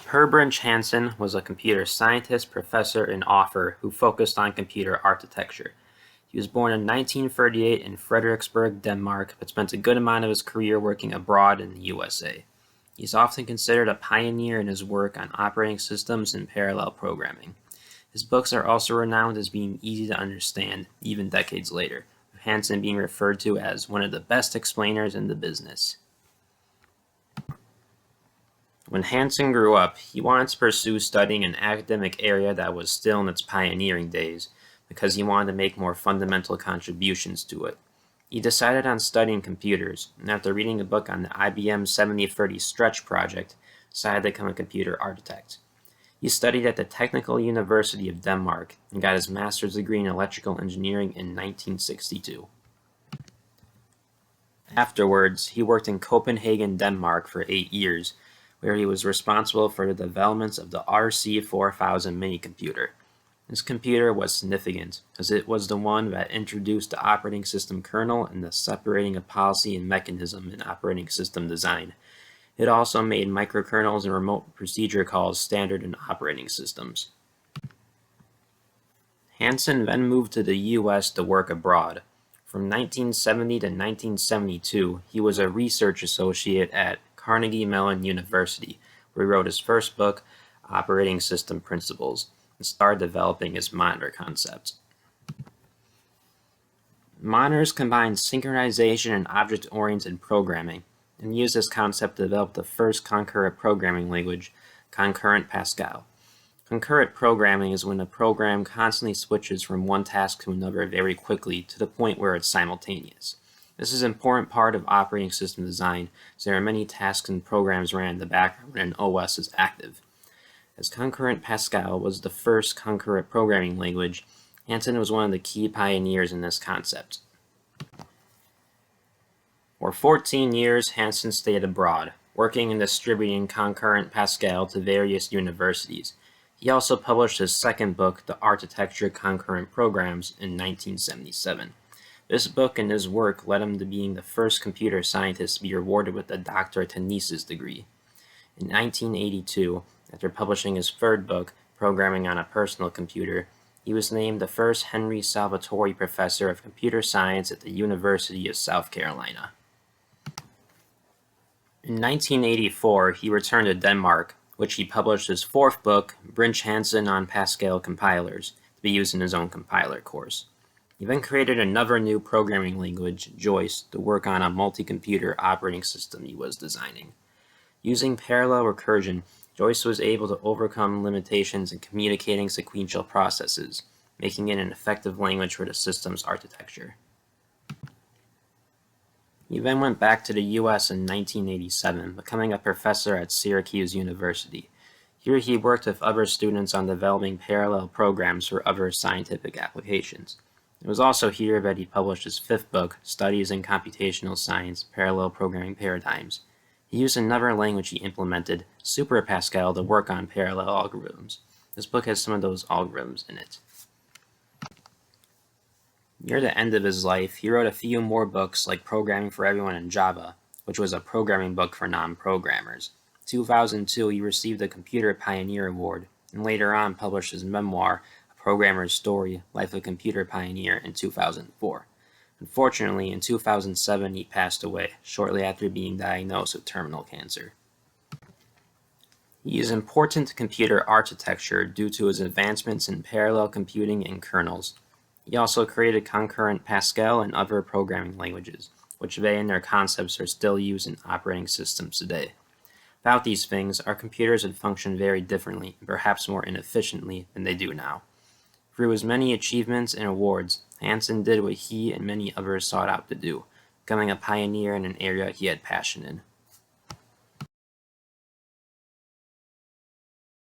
Brinch Hansen was a computer scientist, professor, and author who focused on computer architecture. He was born in 1938 in Frederiksberg, Denmark, but spent a good amount of his career working abroad in the USA. He's often considered a pioneer in his work on operating systems and parallel programming. His books are also renowned as being easy to understand, even decades later, with Hansen being referred to as one of the best explainers in the business. When Hansen grew up, he wanted to pursue studying an academic area that was still in its pioneering days, because he wanted to make more fundamental contributions to it. He decided on studying computers, and after reading a book on the IBM 7030 Stretch project, decided to become a computer architect. He studied at the Technical University of Denmark and got his master's degree in electrical engineering in 1962. Afterwards, he worked in Copenhagen, Denmark for 8 years, where he was responsible for the development of the RC4000 minicomputer. This computer was significant, as it was the one that introduced the operating system kernel and the separating of policy and mechanism in operating system design. It also made microkernels and remote procedure calls standard in operating systems. Hansen then moved to the US to work abroad. From 1970 to 1972, he was a research associate at Carnegie Mellon University, where he wrote his first book, Operating System Principles, and started developing his monitor concept. Monitors combine synchronization and object-oriented programming, and used this concept to develop the first concurrent programming language, Concurrent Pascal. Concurrent programming is when a program constantly switches from one task to another very quickly to the point where it's simultaneous. This is an important part of operating system design, as there are many tasks and programs ran in the background when an OS is active. As Concurrent Pascal was the first concurrent programming language, Hansen was one of the key pioneers in this concept. For 14 years, Hansen stayed abroad, working and distributing Concurrent Pascal to various universities. He also published his second book, The Architecture of Concurrent Programs, in 1977. This book and his work led him to being the first computer scientist to be awarded with a doctorate thesis degree. In 1982, after publishing his third book, Programming on a Personal Computer, he was named the first Henry Salvatori Professor of Computer Science at the University of South Carolina. In 1984, he returned to Denmark, which he published his fourth book, Brinch Hansen on Pascal Compilers, to be used in his own compiler course. He then created another new programming language, Joyce, to work on a multi-computer operating system he was designing. Using parallel recursion, Joyce was able to overcome limitations in communicating sequential processes, making it an effective language for the system's architecture. He then went back to the US in 1987, becoming a professor at Syracuse University. Here he worked with other students on developing parallel programs for other scientific applications. It was also here that he published his fifth book, Studies in Computational Science, Parallel Programming Paradigms. He used another language he implemented, Super Pascal, to work on parallel algorithms. This book has some of those algorithms in it. Near the end of his life, he wrote a few more books like Programming for Everyone in Java, which was a programming book for non-programmers. In 2002, he received the Computer Pioneer Award, and later on published his memoir, A Programmer's Story, Life of a Computer Pioneer, in 2004. Unfortunately, in 2007, he passed away, shortly after being diagnosed with terminal cancer. He is important to computer architecture due to his advancements in parallel computing and kernels. He also created Concurrent Pascal and other programming languages, which they and their concepts are still used in operating systems today. Without these things, our computers would function very differently, and perhaps more inefficiently than they do now. Through his many achievements and awards, Hansen did what he and many others sought out to do, becoming a pioneer in an area he had passion in.